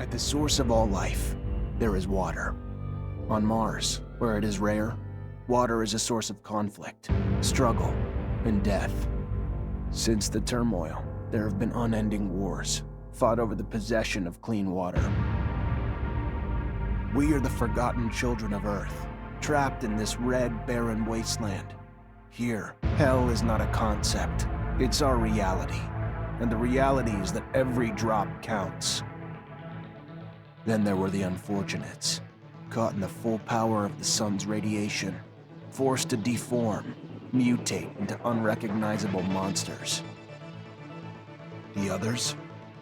At the source of all life, there is water. On Mars, where it is rare, water is a source of conflict, struggle, and death. Since the turmoil, there have been unending wars, fought over the possession of clean water. We are the forgotten children of Earth, trapped in this red, barren wasteland. Here, hell is not a concept, it's our reality. And the reality is that every drop counts. Then there were the unfortunates, caught in the full power of the sun's radiation, forced to deform, mutate into unrecognizable monsters. The others,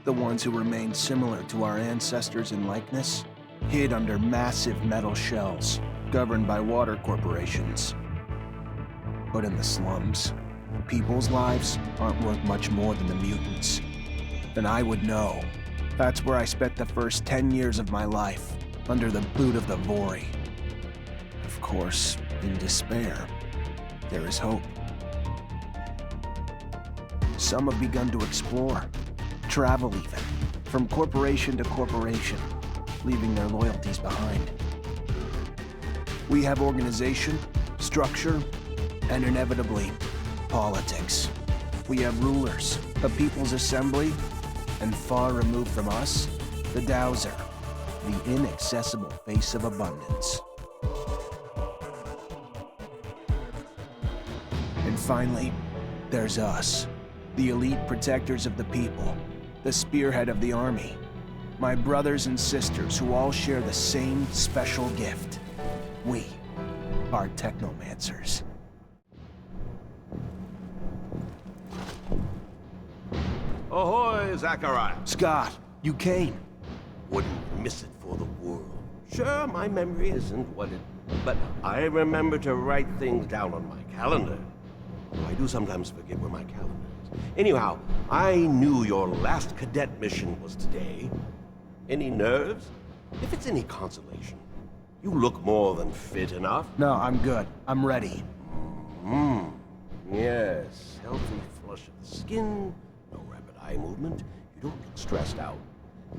the ones who remained similar to our ancestors in likeness, hid under massive metal shells, governed by water corporations. But in the slums, people's lives aren't worth much more than the mutants. Then I would know. That's where I spent the first 10 years of my life, under the boot of the Vori. Of course, in despair, there is hope. Some have begun to explore, travel even, from corporation to corporation, leaving their loyalties behind. We have organization, structure, and inevitably, politics. We have rulers, a people's assembly, and far removed from us, the Dowser, the inaccessible face of abundance. And finally, there's us, the elite protectors of the people, the spearhead of the army, my brothers and sisters who all share the same special gift. We are Technomancers. Ahoy, Zachariah. Scott, you came. Wouldn't miss it for the world. Sure, my memory isn't what it... But I remember to write things down on my calendar. Though I do sometimes forget where my calendar is. Anyhow, I knew your last cadet mission was today. Any nerves? If it's any consolation, you look more than fit enough. No, I'm good. I'm ready. Yes, healthy flush of the skin, no rapid eye movement. You don't look stressed out.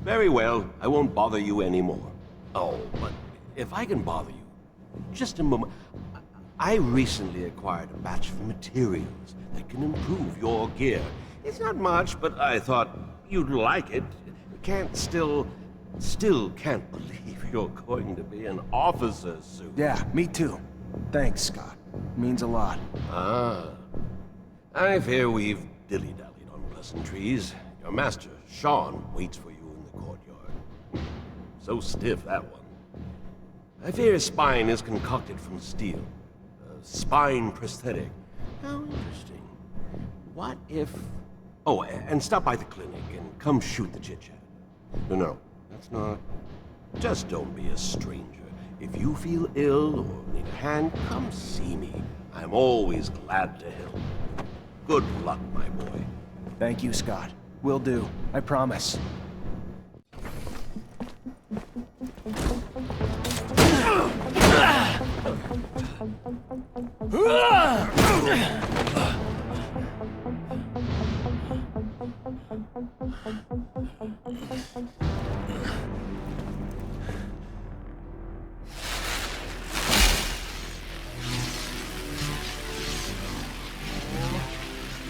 Very well, I won't bother you anymore. Oh, but if I can bother you, just a moment. I recently acquired a batch of materials that can improve your gear. It's not much, but I thought you'd like it. Still can't believe you're going to be an officer soon. Yeah, me too. Thanks, Scott. Means a lot. Ah. I fear we've dilly-dallied on pleasantries. Your master, Sean, waits for you in the courtyard. So stiff, that one. I fear his spine is concocted from steel. A spine prosthetic. How interesting. What if... Oh, and stop by the clinic and come shoot the chit-chat. No, that's not... Just don't be a stranger. If you feel ill or need a hand, come see me. I'm always glad to help. Good luck, my boy. Thank you, Scott. Will do. I promise.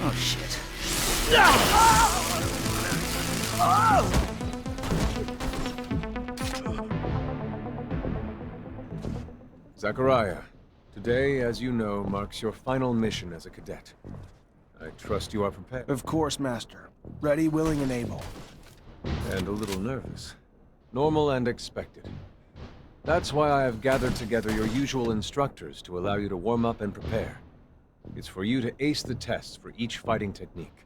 Oh, shit. Zachariah, today, as you know, marks your final mission as a cadet. I trust you are prepared. Of course, Master. Ready, willing, and able. And a little nervous. Normal and expected. That's why I have gathered together your usual instructors to allow you to warm up and prepare. It's for you to ace the tests for each fighting technique.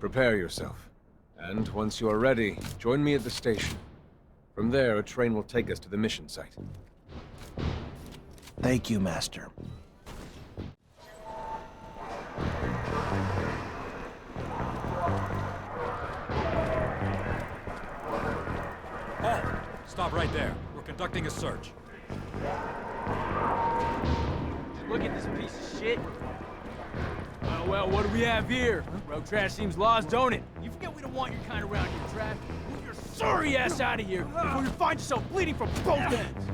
Prepare yourself. And once you are ready, join me at the station. From there, a train will take us to the mission site. Thank you, Master. Halt! Stop right there. We're conducting a search. Look at this piece of shit. Well, what do we have here? Road trash seems lost, don't it? You forget we don't want your kind around here, trash. Move your sorry ass out of here before you find yourself bleeding from both ends.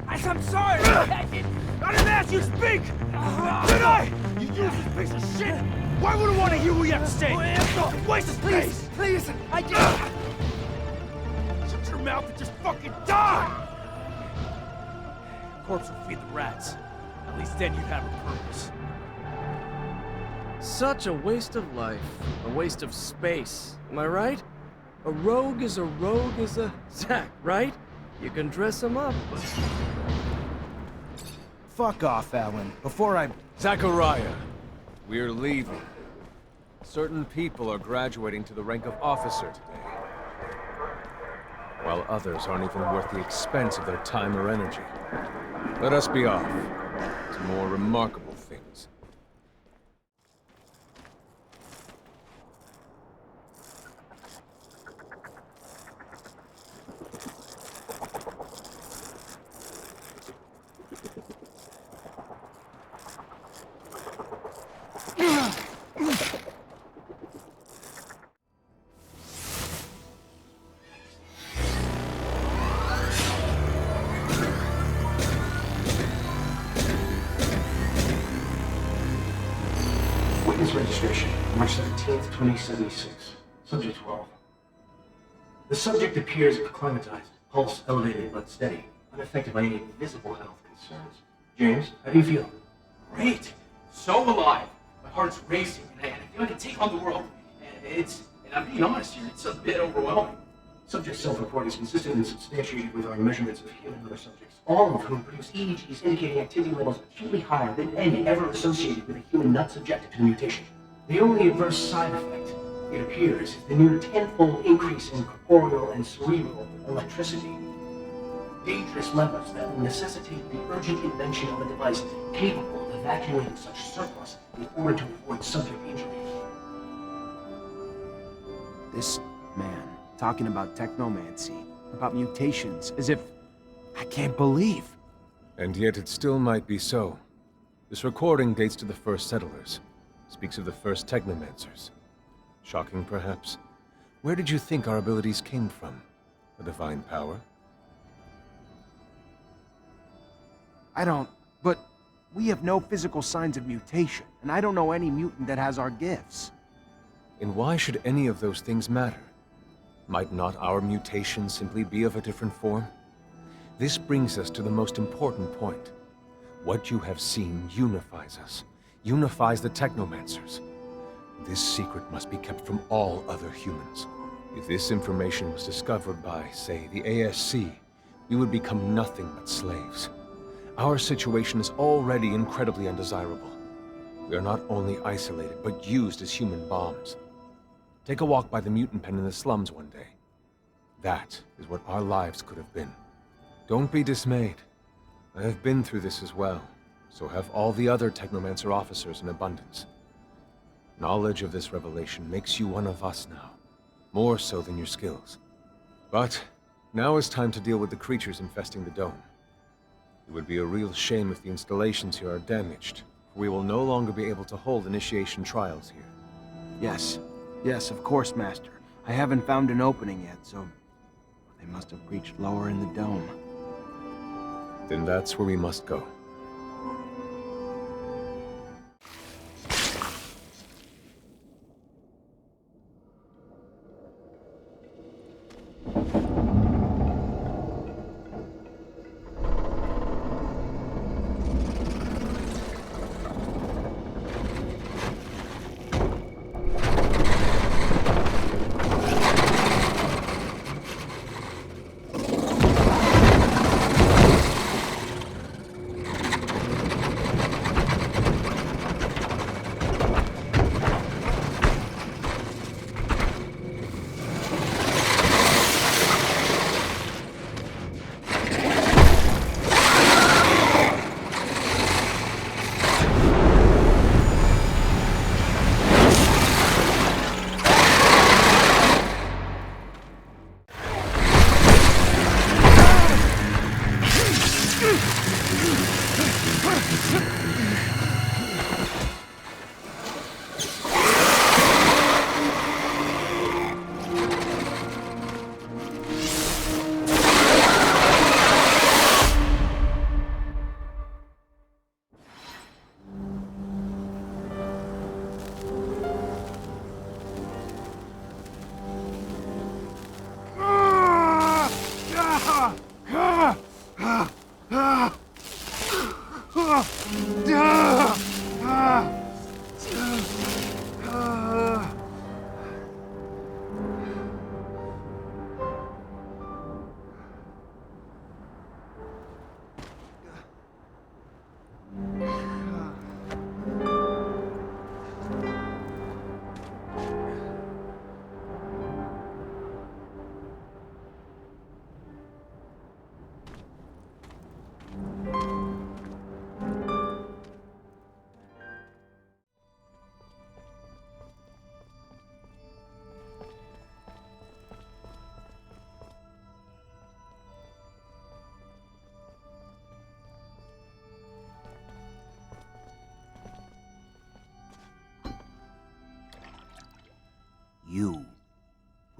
I'm sorry. I didn't ask you to speak. Did I? You useless piece of shit. Why would I want to hear what you have to say? Waste of space. Please, I just... Shut your mouth and just fucking die. Corpse will feed the rats. At least then you'd have a purpose. Such a waste of life. A waste of space. Am I right? A rogue is a Zack, right? You can dress him up, but... Fuck off, Alan. Before I... Zachariah, we're leaving. Certain people are graduating to the rank of officer today, while others aren't even worth the expense of their time or energy. Let us be off to more remarkable things. Witness registration, March 17th, 2076. Subject 12. The subject appears acclimatized, pulse elevated but steady, unaffected by any visible health concerns. James, how do you feel? Great. So alive. My heart's racing, and I feel like I can take on the world. And I'm being honest here, it's a bit overwhelming. Subject self-report is consistent and substantiated with our measurements of him and other subjects, all of whom produce EEGs indicating activity levels acutely higher than any ever associated with a human not subjected to the mutation. The only adverse side effect, it appears, is the near tenfold increase in corporeal and cerebral electricity. Dangerous levels that will necessitate the urgent invention of a device capable of evacuating such surplus in order to avoid subject injury. This man talking about technomancy, about mutations, as if... I can't believe. And yet it still might be so. This recording dates to the first settlers. Speaks of the first Technomancers. Shocking, perhaps. Where did you think our abilities came from? A divine power? I don't... But we have no physical signs of mutation, and I don't know any mutant that has our gifts. And why should any of those things matter? Might not our mutation simply be of a different form? This brings us to the most important point. What you have seen unifies us, unifies the Technomancers. This secret must be kept from all other humans. If this information was discovered by, say, the ASC, we would become nothing but slaves. Our situation is already incredibly undesirable. We are not only isolated, but used as human bombs. Take a walk by the mutant pen in the slums one day. That is what our lives could have been. Don't be dismayed. I have been through this as well, so have all the other Technomancer officers in abundance. Knowledge of this revelation makes you one of us now, more so than your skills. But now is time to deal with the creatures infesting the dome. It would be a real shame if the installations here are damaged, for we will no longer be able to hold initiation trials here. Yes. Yes, of course, Master. I haven't found an opening yet, so... They must have breached lower in the dome. Then that's where we must go.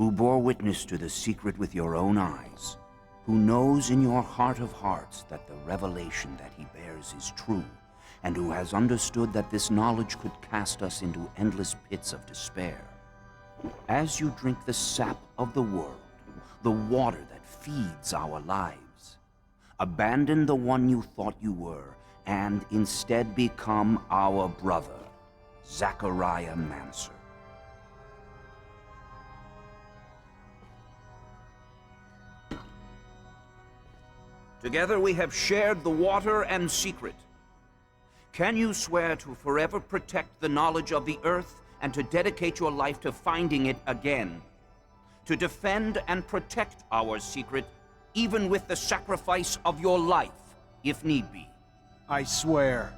who bore witness to the secret with your own eyes, who knows in your heart of hearts that the revelation that he bears is true, and who has understood that this knowledge could cast us into endless pits of despair. As you drink the sap of the world, the water that feeds our lives, abandon the one you thought you were, and instead become our brother, Technomancer. Together we have shared the water and secret. Can you swear to forever protect the knowledge of the Earth and to dedicate your life to finding it again? To defend and protect our secret, even with the sacrifice of your life, if need be? I swear.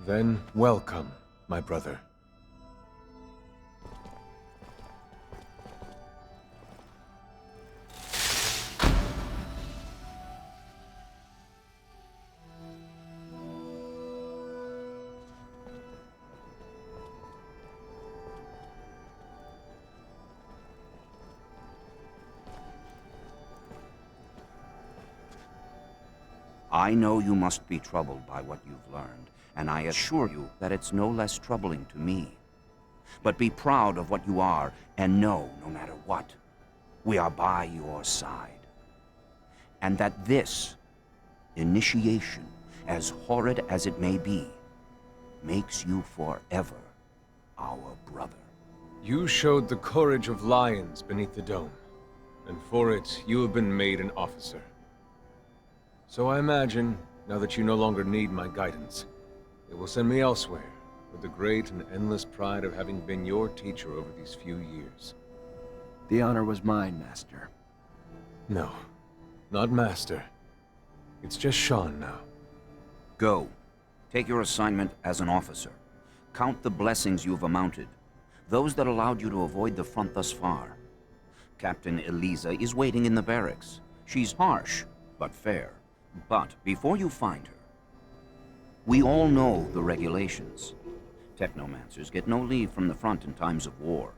Then welcome, my brother. I know you must be troubled by what you've learned, and I assure you that it's no less troubling to me. But be proud of what you are, and know, no matter what, we are by your side. And that this initiation, as horrid as it may be, makes you forever our brother. You showed the courage of lions beneath the dome, and for it, you have been made an officer. So I imagine, now that you no longer need my guidance, it will send me elsewhere, with the great and endless pride of having been your teacher over these few years. The honor was mine, Master. No, not Master. It's just Sean now. Go. Take your assignment as an officer. Count the blessings you've amounted, those that allowed you to avoid the front thus far. Captain Eliza is waiting in the barracks. She's harsh, but fair. But before you find her, we all know the regulations. Technomancers get no leave from the front in times of war.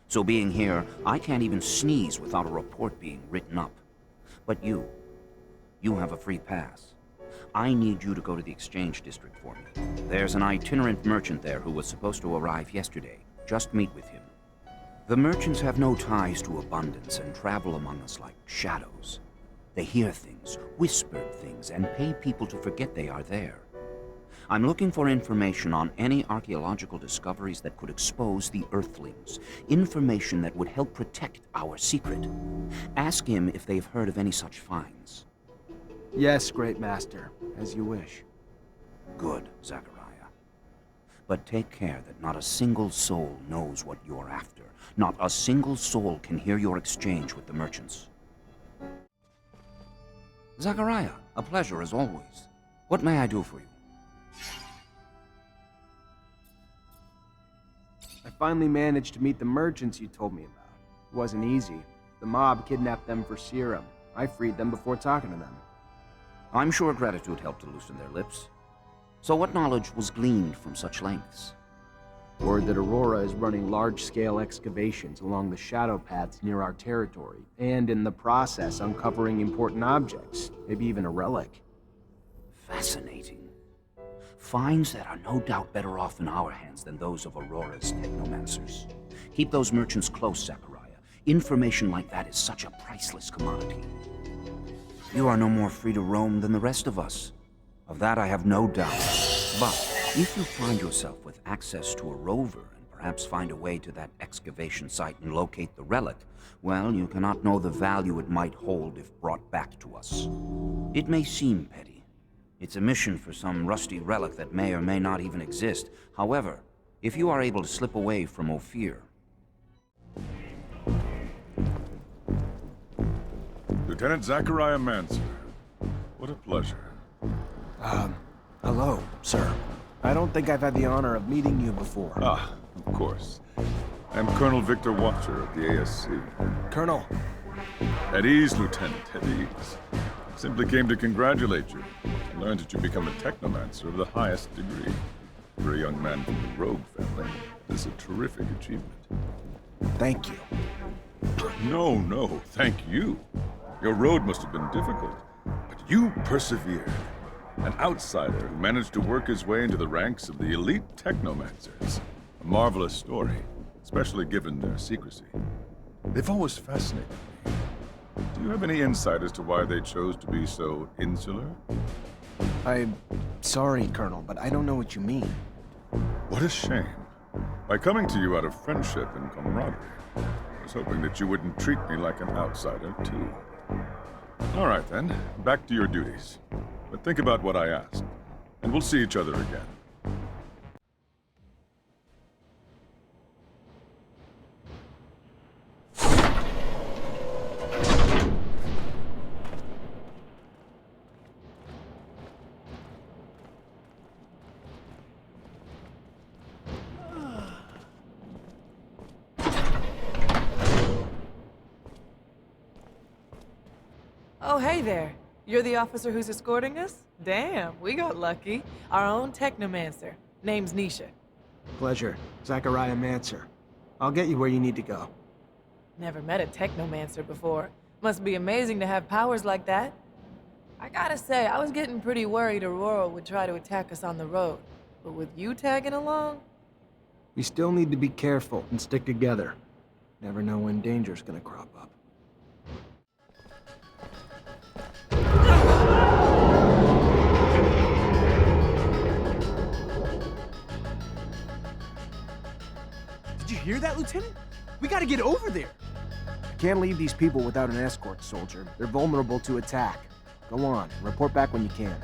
So being here, I can't even sneeze without a report being written up. But you have a free pass. I need you to go to the exchange district for me. There's an itinerant merchant there who was supposed to arrive yesterday. Just meet with him. The merchants have no ties to abundance and travel among us like shadows. They hear things, whispered things, and pay people to forget they are there. I'm looking for information on any archaeological discoveries that could expose the Earthlings. Information that would help protect our secret. Ask him if they've heard of any such finds. Yes, Great Master, as you wish. Good, Zachariah. But take care that not a single soul knows what you're after. Not a single soul can hear your exchange with the merchants. Zachariah, a pleasure as always. What may I do for you? I finally managed to meet the merchants you told me about. It wasn't easy. The mob kidnapped them for serum. I freed them before talking to them. I'm sure gratitude helped to loosen their lips. So what knowledge was gleaned from such lengths? Word that Aurora is running large-scale excavations along the shadow paths near our territory, and in the process uncovering important objects, maybe even a relic. Fascinating. Finds that are no doubt better off in our hands than those of Aurora's Technomancers. Keep those merchants close, Zachariah. Information like that is such a priceless commodity. You are no more free to roam than the rest of us. Of that I have no doubt. But if you find yourself with access to a rover and perhaps find a way to that excavation site and locate the relic, well, you cannot know the value it might hold if brought back to us. It may seem petty. It's a mission for some rusty relic that may or may not even exist. However, if you are able to slip away from Ophir... Lieutenant Zachariah Mancer. What a pleasure. Hello, sir. I don't think I've had the honor of meeting you before. Ah, of course. I'm Colonel Victor Watcher of the ASC. Colonel. At ease, Lieutenant, at ease. Simply came to congratulate you. Learned that you become a Technomancer of the highest degree. For a young man from the Rogue family, this is a terrific achievement. Thank you. No, no, thank you. Your road must have been difficult, but you persevered. An outsider who managed to work his way into the ranks of the elite Technomancers. A marvelous story, especially given their secrecy. They've always fascinated me. Do you have any insight as to why they chose to be so insular? I'm sorry, Colonel, but I don't know what you mean. What a shame. By coming to you out of friendship and camaraderie, I was hoping that you wouldn't treat me like an outsider, too. All right, then. Back to your duties. But think about what I asked, and we'll see each other again. Oh, hey there. You're the officer who's escorting us? Damn, we got lucky. Our own Technomancer. Name's Nisha. Pleasure. Zachariah Mancer. I'll get you where you need to go. Never met a Technomancer before. Must be amazing to have powers like that. I gotta say, I was getting pretty worried Aurora would try to attack us on the road. But with you tagging along? We still need to be careful and stick together. Never know when danger's gonna crop up. Did you hear that, Lieutenant? We gotta get over there. Can't leave these people without an escort, soldier. They're vulnerable to attack. Go on, report back when you can.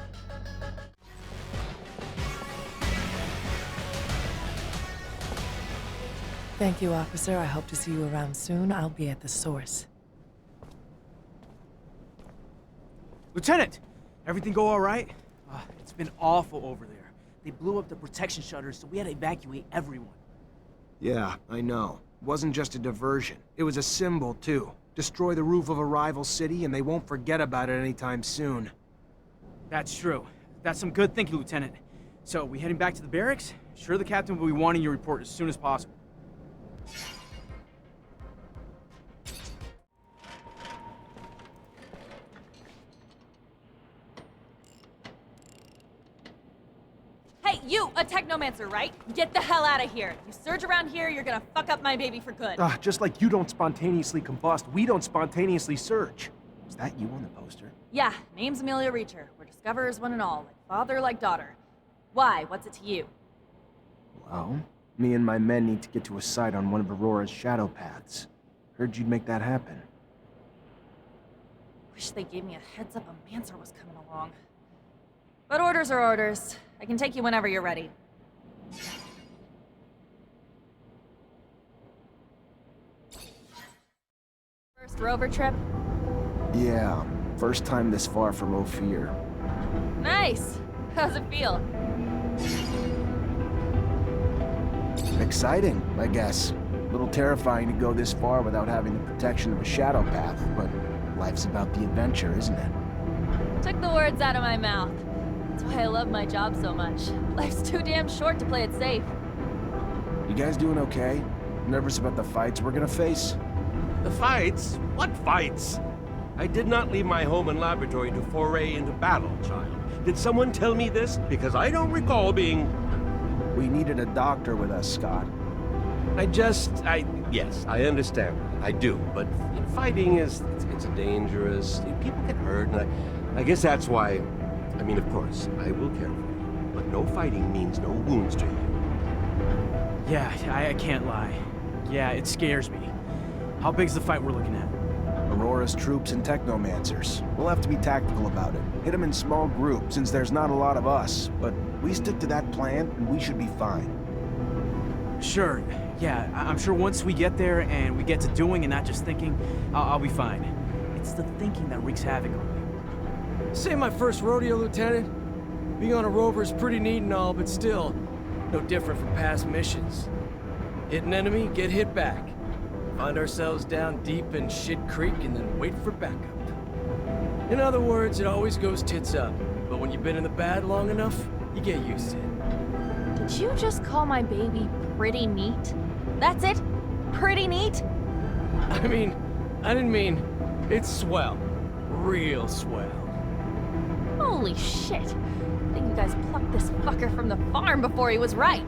Thank you, officer. I hope to see you around soon. I'll be at the source. Lieutenant, everything go all right? It's been awful over there. They blew up the protection shutters, so we had to evacuate everyone. Yeah, I know. It wasn't just a diversion. It was a symbol, too. Destroy the roof of a rival city, and they won't forget about it anytime soon. That's true. That's some good thinking, Lieutenant. So, we heading back to the barracks? Sure, the captain will be wanting your report as soon as possible. Hey, you, a Technomancer, right? Get the hell out of here. You surge around here, you're gonna fuck up my baby for good. Just like you don't spontaneously combust, we don't spontaneously surge. Is that you on the poster? Yeah, name's Amelia Reacher. We're discoverers one and all, like father, like daughter. Why? What's it to you? Well, me and my men need to get to a site on one of Aurora's shadow paths. Heard you'd make that happen. Wish they gave me a heads up a Mancer was coming along. But orders are orders. I can take you whenever you're ready. First rover trip? Yeah, first time this far from Ophir. Nice! How's it feel? Exciting, I guess. A little terrifying to go this far without having the protection of a shadow path, but life's about the adventure, isn't it? Took the words out of my mouth. That's why I love my job so much. Life's too damn short to play it safe. You guys doing okay? Nervous about the fights we're gonna face? The fights? What fights? I did not leave my home and laboratory to foray into battle, child. Did someone tell me this? Because I don't recall being... We needed a doctor with us, Scott. Yes, I understand. I do, but fighting is... It's dangerous. People get hurt, and I guess that's why... I mean, of course, I will care for you, but no fighting means no wounds to you. Yeah, I can't lie. Yeah, it scares me. How big's the fight we're looking at? Aurora's troops and Technomancers. We'll have to be tactical about it. Hit them in small groups, since there's not a lot of us. But we stick to that plan, and we should be fine. Sure. Yeah, I'm sure once we get there and we get to doing and not just thinking, I'll be fine. It's the thinking that wreaks havoc on me. This ain't my first rodeo, Lieutenant. Being on a rover is pretty neat and all, but still, no different from past missions. Hit an enemy, get hit back. Find ourselves down deep in Shit Creek and then wait for backup. In other words, it always goes tits up. But when you've been in the bad long enough, you get used to it. Did you just call my baby pretty neat? That's it? Pretty neat? I didn't mean... It's swell. Real swell. Holy shit. I think you guys plucked this fucker from the farm before he was ripe.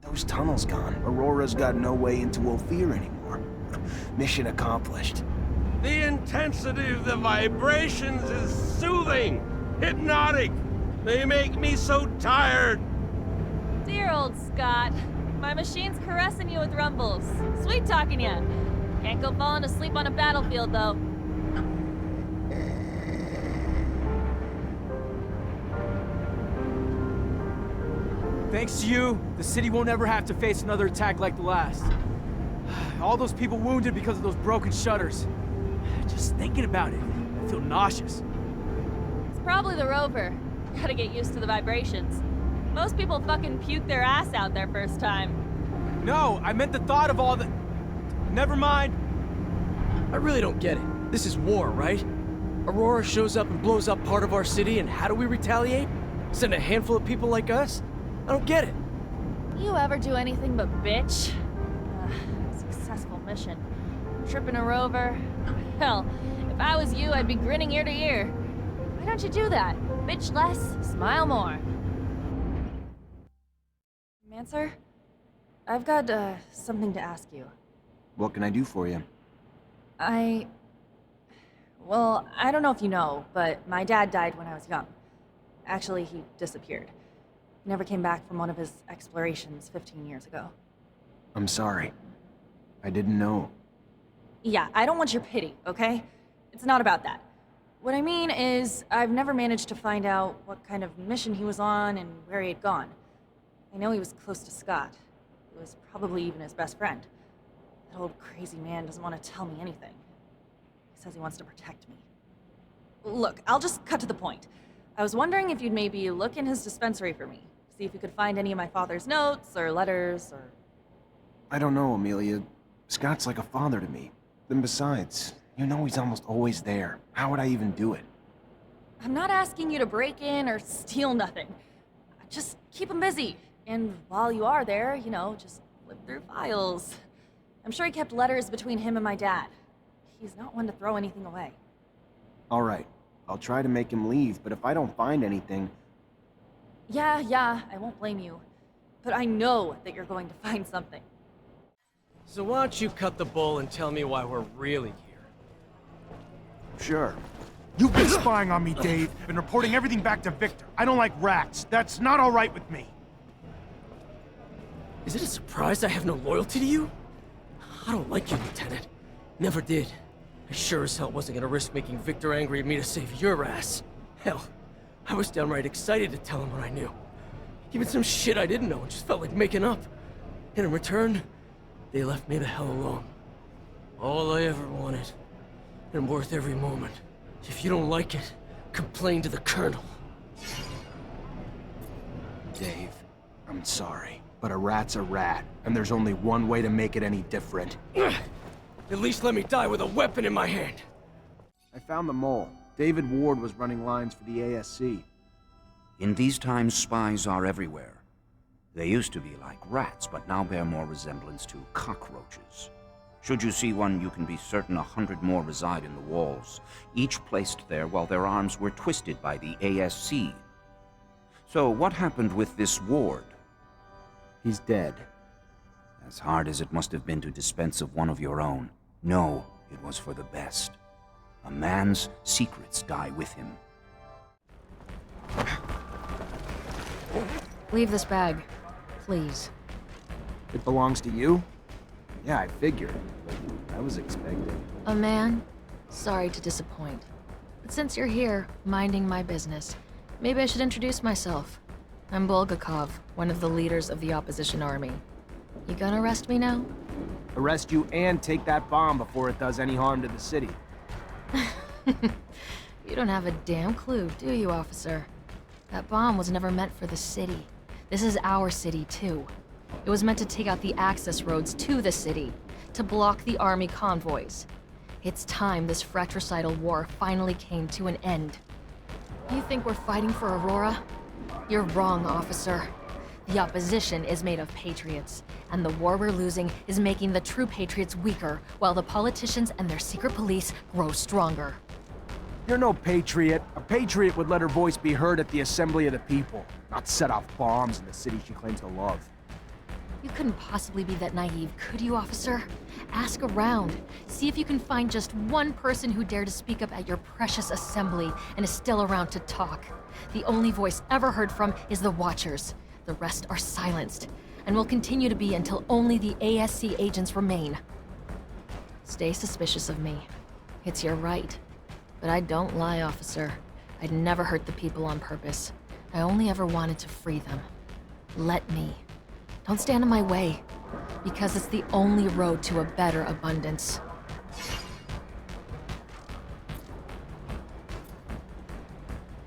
Those tunnels gone. Aurora's got no way into Ophir anymore. Mission accomplished. The intensity of the vibrations is soothing, hypnotic. They make me so tired. Dear old Scott. My machine's caressing you with rumbles. Sweet talking ya. Can't go falling asleep on a battlefield, though. Thanks to you, the city won't ever have to face another attack like the last. All those people wounded because of those broken shutters. Just thinking about it, I feel nauseous. It's probably the rover. Gotta get used to the vibrations. Most people fucking puke their ass out their first time. No, I meant the thought of all the... Never mind. I really don't get it. This is war, right? Aurora shows up and blows up part of our city, and how do we retaliate? Send a handful of people like us? I don't get it. You ever do anything but bitch? Successful mission. Tripping a rover? Hell, if I was you, I'd be grinning ear to ear. Why don't you do that? Bitch less, smile more. Mancer? I've got, something to ask you. What can I do for you? Well, I don't know if you know, but my dad died when I was young. Actually, he disappeared. He never came back from one of his explorations 15 years ago. I'm sorry. I didn't know. Yeah, I don't want your pity, okay? It's not about that. What I mean is, I've never managed to find out what kind of mission he was on and where he had gone. I know he was close to Scott. He was probably even his best friend. That old crazy man doesn't want to tell me anything. He says he wants to protect me. Look, I'll just cut to the point. I was wondering if you'd maybe look in his dispensary for me. See if you could find any of my father's notes or letters or... I don't know, Amelia. Scott's like a father to me. Then besides, you know he's almost always there. How would I even do it? I'm not asking you to break in or steal nothing. Just keep him busy. And while you are there, you know, just flip through files. I'm sure he kept letters between him and my dad. He's not one to throw anything away. All right. I'll try to make him leave, but if I don't find anything... Yeah, I won't blame you. But I know that you're going to find something. So why don't you cut the bull and tell me why we're really here? Sure. You've been spying on me, Dave, and reporting everything back to Victor. I don't like rats. That's not all right with me. Is it a surprise I have no loyalty to you? I don't like you, Lieutenant. Never did. I sure as hell wasn't gonna risk making Victor angry at me to save your ass. Hell, I was downright excited to tell him what I knew. Even some shit I didn't know and just felt like making up. And in return, they left me the hell alone. All I ever wanted, and worth every moment. If you don't like it, complain to the Colonel. Dave, I'm sorry, but a rat's a rat, and there's only one way to make it any different. At least let me die with a weapon in my hand. I found the mole. David Ward was running lines for the ASC. In these times, spies are everywhere. They used to be like rats, but now bear more resemblance to cockroaches. Should you see one, you can be certain 100 more reside in the walls, each placed there while their arms were twisted by the ASC. So what happened with this Ward? He's dead. As hard as it must have been to dispense of one of your own, no, it was for the best. A man's secrets die with him. Leave this bag, please. It belongs to you? Yeah, I figured. I was expecting. A man? Sorry to disappoint. But since you're here, minding my business, maybe I should introduce myself. I'm Bulgakov, one of the leaders of the opposition army. You gonna arrest me now? Arrest you and take that bomb before it does any harm to the city. You don't have a damn clue, do you, officer? That bomb was never meant for the city. This is our city, too. It was meant to take out the access roads to the city. to block the army convoys. It's time this fratricidal war finally came to an end. You think we're fighting for Aurora? You're wrong, officer. The opposition is made of patriots, and the war we're losing is making the true patriots weaker, while the politicians and their secret police grow stronger. You're no patriot. A patriot would let her voice be heard at the assembly of the people, not set off bombs in the city she claims to love. You couldn't possibly be that naive, could you, officer? Ask around. See if you can find just one person who dared to speak up at your precious assembly and is still around to talk. The only voice ever heard from is the Watchers. The rest are silenced, and will continue to be until only the ASC agents remain. Stay suspicious of me. It's your right. But I don't lie, officer. I'd never hurt the people on purpose. I only ever wanted to free them. Let me. Don't stand in my way, because it's the only road to a better abundance.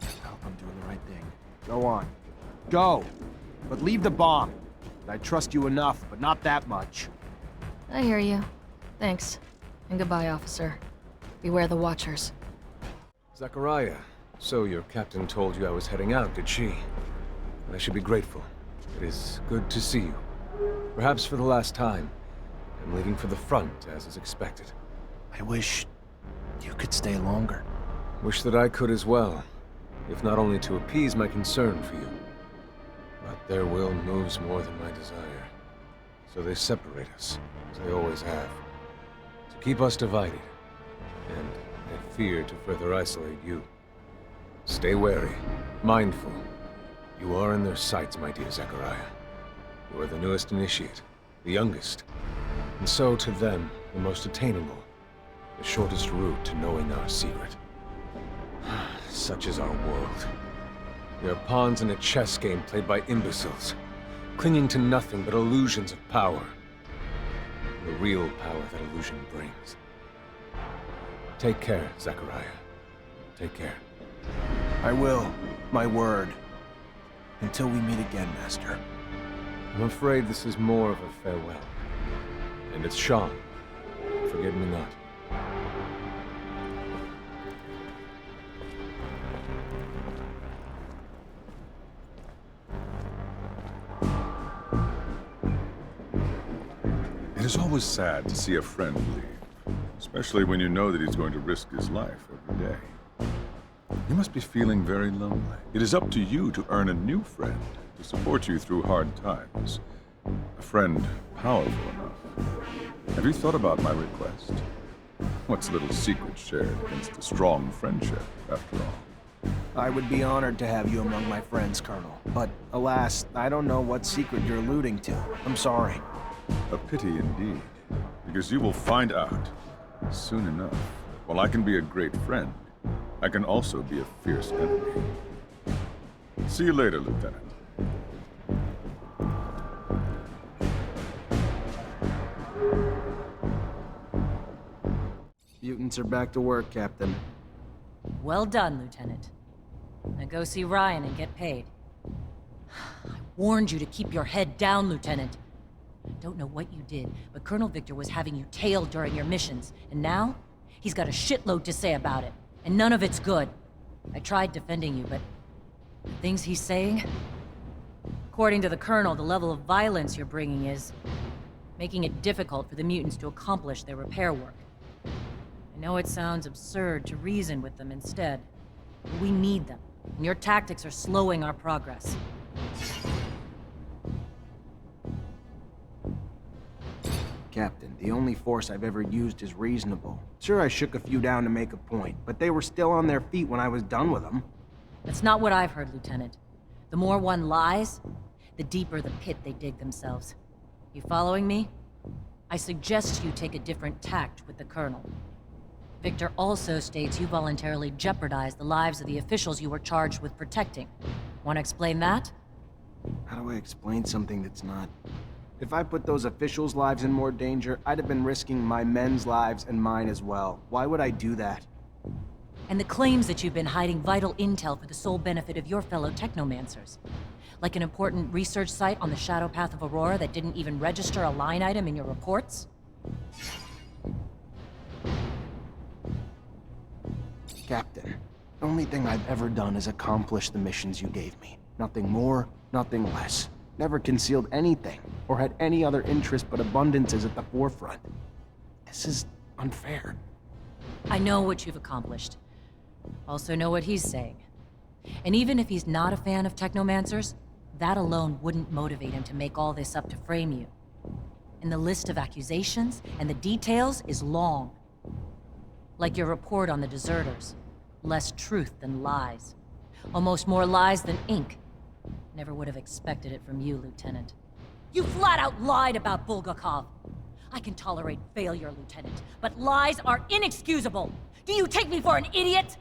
I hope I'm doing the right thing. Go on. Go! But leave the bomb. I trust you enough, but not that much. I hear you. Thanks. And goodbye, officer. Beware the Watchers. Zachariah, so your captain told you I was heading out, did she? I should be grateful. It is good to see you. Perhaps for the last time. I'm leaving for the front, as is expected. I wish you could stay longer. Wish that I could as well, if not only to appease my concern for you. But their will moves more than my desire. So they separate us, as they always have. To keep us divided. And I fear to further isolate you. Stay wary, mindful. You are in their sights, my dear Zachariah. You are the newest initiate, the youngest. And so, to them, the most attainable. The shortest route to knowing our secret. Such is our world. We are pawns in a chess game played by imbeciles, clinging to nothing but illusions of power. The real power that illusion brings. Take care, Zachariah. Take care. I will. My word. Until we meet again, Master. I'm afraid this is more of a farewell. And it's Sean. Forget me not. It is always sad to see a friend leave, especially when you know that he's going to risk his life every day. You must be feeling very lonely. It is up to you to earn a new friend to support you through hard times. A friend powerful enough. Have you thought about my request? What's little secret shared against a strong friendship, after all? I would be honored to have you among my friends, Colonel. But alas, I don't know what secret you're alluding to. I'm sorry. A pity indeed, because you will find out soon enough. While I can be a great friend, I can also be a fierce enemy. See you later, Lieutenant. Mutants are back to work, Captain. Well done, Lieutenant. Now go see Ryan and get paid. I warned you to keep your head down, Lieutenant. Don't know what you did, but Colonel Victor was having you tailed during your missions, and now he's got a shitload to say about it, and none of it's good. I tried defending you, but the things he's saying... According to the Colonel, the level of violence you're bringing is making it difficult for the mutants to accomplish their repair work. I know it sounds absurd to reason with them instead, but we need them, and your tactics are slowing our progress. Captain, the only force I've ever used is reasonable. Sure, I shook a few down to make a point, but they were still on their feet when I was done with them. That's not what I've heard, Lieutenant. The more one lies, the deeper the pit they dig themselves. You following me? I suggest you take a different tact with the Colonel. Victor also states you voluntarily jeopardized the lives of the officials you were charged with protecting. Want to explain that? How do I explain something that's not... If I put those officials' lives in more danger, I'd have been risking my men's lives and mine as well. Why would I do that? And the claims that you've been hiding vital intel for the sole benefit of your fellow Technomancers. Like an important research site on the shadow path of Aurora that didn't even register a line item in your reports? Captain, the only thing I've ever done is accomplish the missions you gave me. Nothing more, nothing less. Never concealed anything, or had any other interest but abundance is at the forefront. This is unfair. I know what you've accomplished. Also know what he's saying. And even if he's not a fan of Technomancers, that alone wouldn't motivate him to make all this up to frame you. And the list of accusations and the details is long. Like your report on the deserters. Less truth than lies. Almost more lies than ink. Never would have expected it from you, Lieutenant. You flat out lied about Bulgakov. I can tolerate failure, Lieutenant, but lies are inexcusable. Do you take me for an idiot?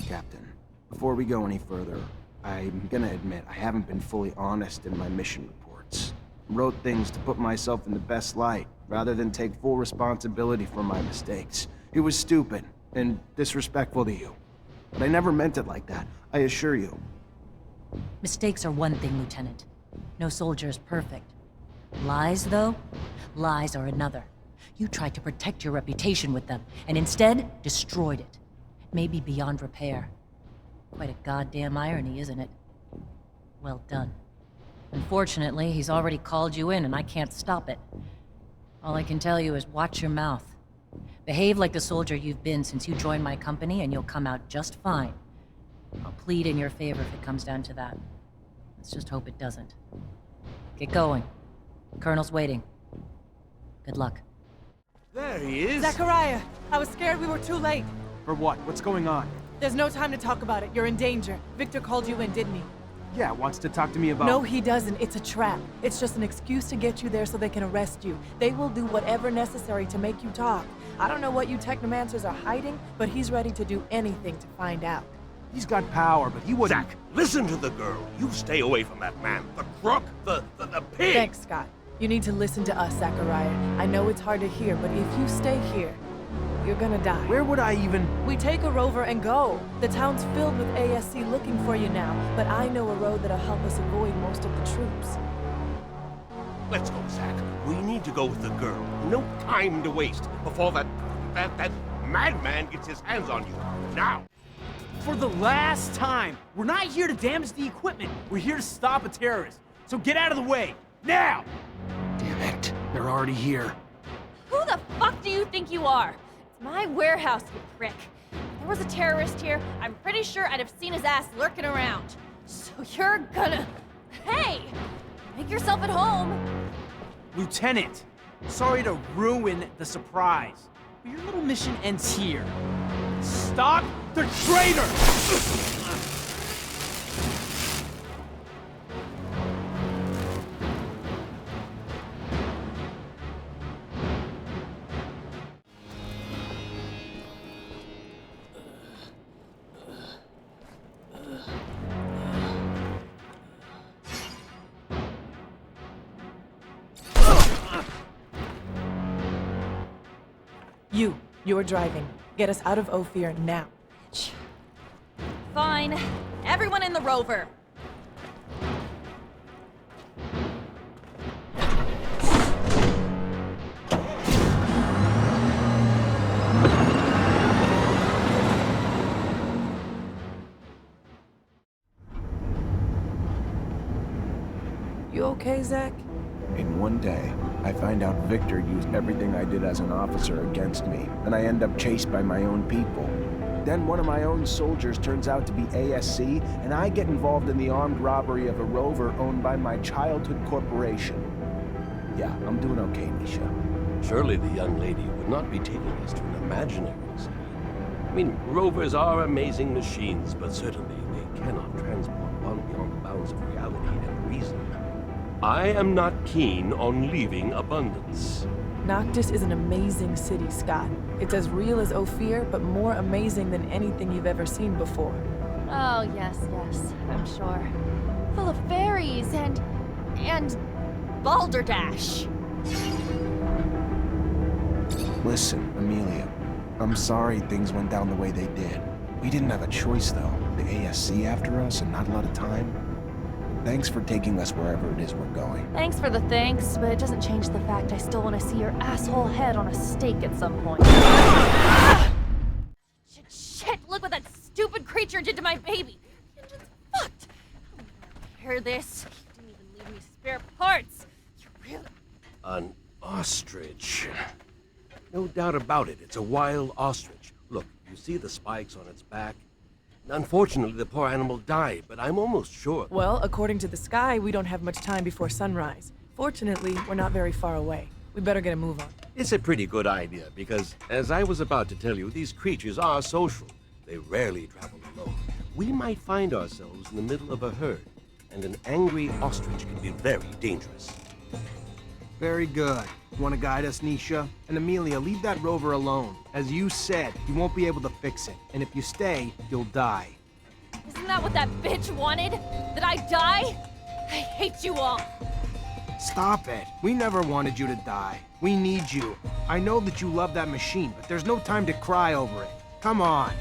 Captain, before we go any further, I'm gonna admit I haven't been fully honest in my mission reports. Wrote things to put myself in the best light, rather than take full responsibility for my mistakes. It was stupid, and disrespectful to you. But I never meant it like that, I assure you. Mistakes are one thing, Lieutenant. No soldier is perfect. Lies, though? Lies are another. You tried to protect your reputation with them, and instead destroyed it. Maybe beyond repair. Quite a goddamn irony, isn't it? Well done. Unfortunately, he's already called you in, and I can't stop it. All I can tell you is watch your mouth. Behave like the soldier you've been since you joined my company, and you'll come out just fine. I'll plead in your favor if it comes down to that. Let's just hope it doesn't. Get going. Colonel's waiting. Good luck. There he is! Zachariah! I was scared we were too late. For what? What's going on? There's no time to talk about it. You're in danger. Victor called you in, didn't he? Yeah, wants to talk to me about... No, he doesn't. It's a trap. It's just an excuse to get you there so they can arrest you. They will do whatever necessary to make you talk. I don't know what you Technomancers are hiding, but he's ready to do anything to find out. He's got power, but he wouldn't... Zach, listen to the girl. You stay away from that man. The crook, the pig! Thanks, Scott. You need to listen to us, Zachariah. I know it's hard to hear, but if you stay here, you're gonna die. Where would I even... We take a rover and go. The town's filled with ASC looking for you now, but I know a road that'll help us avoid most of the troops. Let's go, Zach. We need to go with the girl. No time to waste before that madman gets his hands on you. Now! For the last time, we're not here to damage the equipment. We're here to stop a terrorist. So get out of the way, now! Damn it, they're already here. Who the fuck do you think you are? It's my warehouse, you prick. If there was a terrorist here, I'm pretty sure I'd have seen his ass lurking around. So you're gonna... Hey! Make yourself at home. Lieutenant, sorry to ruin the surprise, but your little mission ends here. Stop the traitor! You're driving. Get us out of Ophir now. Fine. Everyone in the rover. You okay, Zach? In one day, I find out Victor used everything I did as an officer against me, and I end up chased by my own people. Then one of my own soldiers turns out to be ASC, and I get involved in the armed robbery of a rover owned by my childhood corporation. Yeah, I'm doing okay, Nisha. Surely the young lady would not be taking us to an imaginary city. I mean, rovers are amazing machines, but certainly they cannot transport one beyond the bounds of reality and reason. I am not keen on leaving Abundance. Noctis is an amazing city, Scott. It's as real as Ophir, but more amazing than anything you've ever seen before. Oh, yes, I'm sure. Full of fairies and balderdash. Listen, Amelia, I'm sorry things went down the way they did. We didn't have a choice, though. The ASC after us and not a lot of time. Thanks for taking us wherever it is we're going. Thanks for the thanks, but it doesn't change the fact I still want to see your asshole head on a stake at some point. Shit, look what that stupid creature did to my baby. The engine's fucked. I'll never repair this. You didn't even leave me spare parts. You really... An ostrich. No doubt about it, it's a wild ostrich. Look, you see the spikes on its back? Unfortunately, the poor animal died, but I'm almost sure. Well, according to the sky, we don't have much time before sunrise. Fortunately, we're not very far away. We better get a move on. It's a pretty good idea, because, as I was about to tell you, these creatures are social. They rarely travel alone. We might find ourselves in the middle of a herd, and an angry ostrich can be very dangerous. Very good. Want to guide us, Nisha? And Amelia, leave that rover alone. As you said, you won't be able to fix it. And if you stay, you'll die. Isn't that what that bitch wanted? That I die? I hate you all. Stop it. We never wanted you to die. We need you. I know that you love that machine, but there's no time to cry over it. Come on.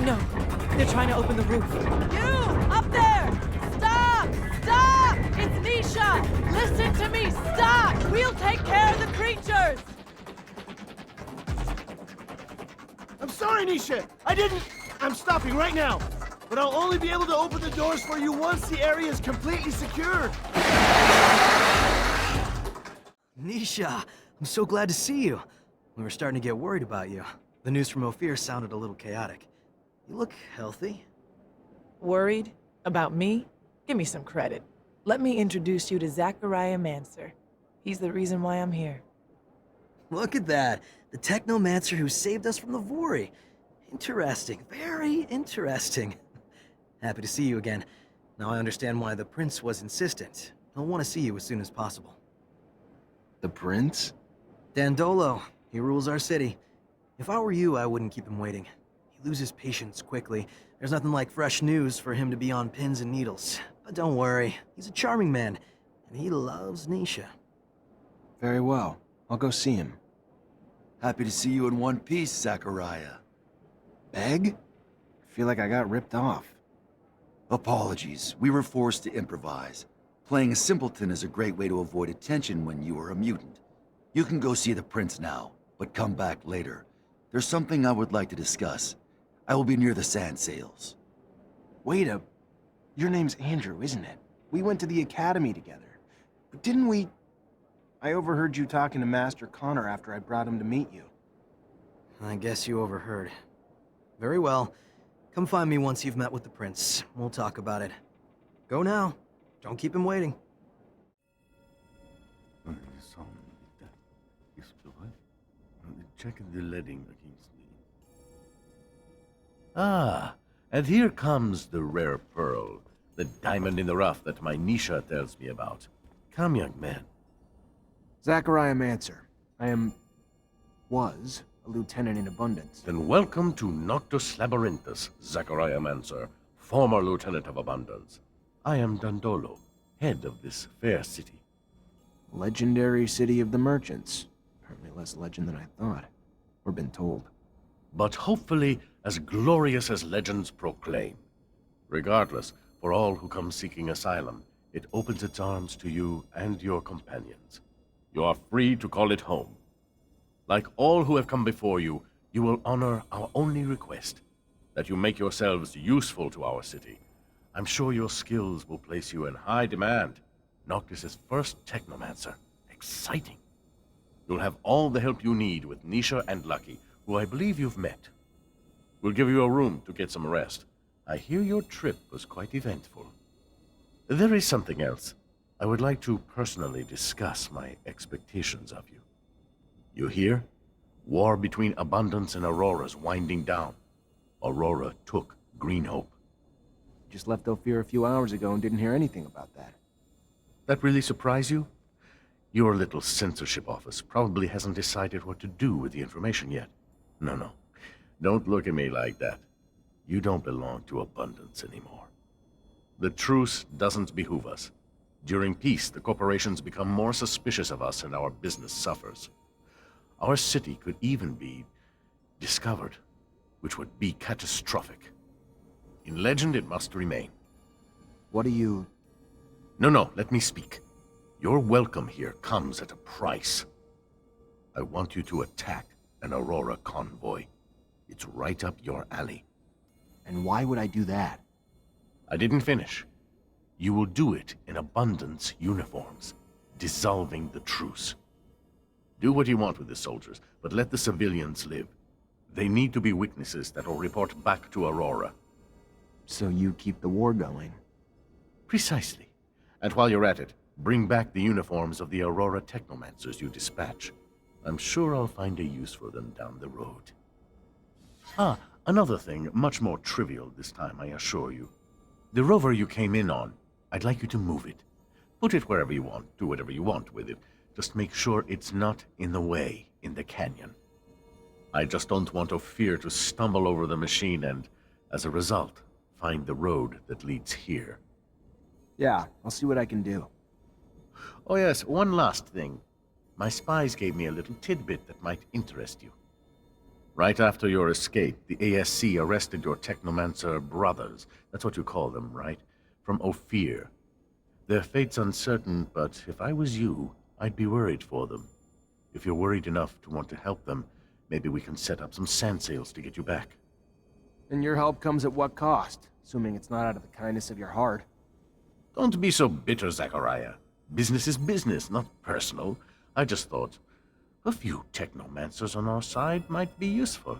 No, they're trying to open the roof. You! Up there! Stop! Stop! It's Nisha! Listen to me! Stop! We'll take care of the creatures! I'm sorry, Nisha! I'm stopping right now! But I'll only be able to open the doors for you once the area is completely secured! Nisha, I'm so glad to see you. We were starting to get worried about you. The news from Ophir sounded a little chaotic. You look healthy. Worried? About me? Give me some credit. Let me introduce you to Zachariah Mancer. He's the reason why I'm here. Look at that. The Technomancer who saved us from the Vori. Interesting. Very interesting. Happy to see you again. Now I understand why the Prince was insistent. He'll want to see you as soon as possible. The Prince? Dandolo. He rules our city. If I were you, I wouldn't keep him waiting. He loses patience quickly. There's nothing like fresh news for him to be on pins and needles. But don't worry, he's a charming man, and he loves Nisha. Very well. I'll go see him. Happy to see you in one piece, Zachariah. Beg? I feel like I got ripped off. Apologies. We were forced to improvise. Playing a simpleton is a great way to avoid attention when you are a mutant. You can go see the Prince now, but come back later. There's something I would like to discuss. I will be near the sand sails. Wait a... Your name's Andrew, isn't it? We went to the academy together. But didn't we... I overheard you talking to Master Connor after I brought him to meet you. I guess you overheard. Very well. Come find me once you've met with the Prince. We'll talk about it. Go now. Don't keep him waiting. Check the leading against me. Ah, and here comes the rare pearl, the diamond in the rough that my Nisha tells me about. Come, young man. Zachariah Mancer. was a lieutenant in Abundance. Then welcome to Noctis Labyrinthus, Zachariah Mancer, former lieutenant of Abundance. I am Dandolo, head of this fair city. Legendary city of the merchants. Apparently less legend than I thought, or been told. But hopefully as glorious as legends proclaim. Regardless, for all who come seeking asylum, it opens its arms to you and your companions. You are free to call it home. Like all who have come before you, you will honor our only request, that you make yourselves useful to our city. I'm sure your skills will place you in high demand. Noctis' first Technomancer. Exciting. You'll have all the help you need with Nisha and Lucky, who I believe you've met. We'll give you a room to get some rest. I hear your trip was quite eventful. There is something else. I would like to personally discuss my expectations of you. You hear? War between Abundance and Aurora's winding down. Aurora took Green Hope. Just left Ophir a few hours ago and didn't hear anything about that. That really surprise you? Your little censorship office probably hasn't decided what to do with the information yet. No. Don't look at me like that. You don't belong to Abundance anymore. The truce doesn't behoove us. During peace, the corporations become more suspicious of us and our business suffers. Our city could even be discovered, which would be catastrophic. In legend, it must remain. What do you... No, let me speak. Your welcome here comes at a price. I want you to attack an Aurora convoy. It's right up your alley. And why would I do that? I didn't finish. You will do it in Abundance uniforms, dissolving the truce. Do what you want with the soldiers, but let the civilians live. They need to be witnesses that will report back to Aurora. So you keep the war going? Precisely. And while you're at it, bring back the uniforms of the Aurora Technomancers you dispatch. I'm sure I'll find a use for them down the road. Another thing, much more trivial this time, I assure you. The rover you came in on, I'd like you to move it. Put it wherever you want, do whatever you want with it. Just make sure it's not in the way in the canyon. I just don't want Ophir to stumble over the machine and, as a result, find the road that leads here. Yeah, I'll see what I can do. Oh yes, one last thing. My spies gave me a little tidbit that might interest you. Right after your escape, the ASC arrested your Technomancer brothers. That's what you call them, right? From Ophir. Their fate's uncertain, but if I was you, I'd be worried for them. If you're worried enough to want to help them, maybe we can set up some sand sails to get you back. And your help comes at what cost? Assuming it's not out of the kindness of your heart. Don't be so bitter, Zachariah. Business is business, not personal. I just thought a few Technomancers on our side might be useful.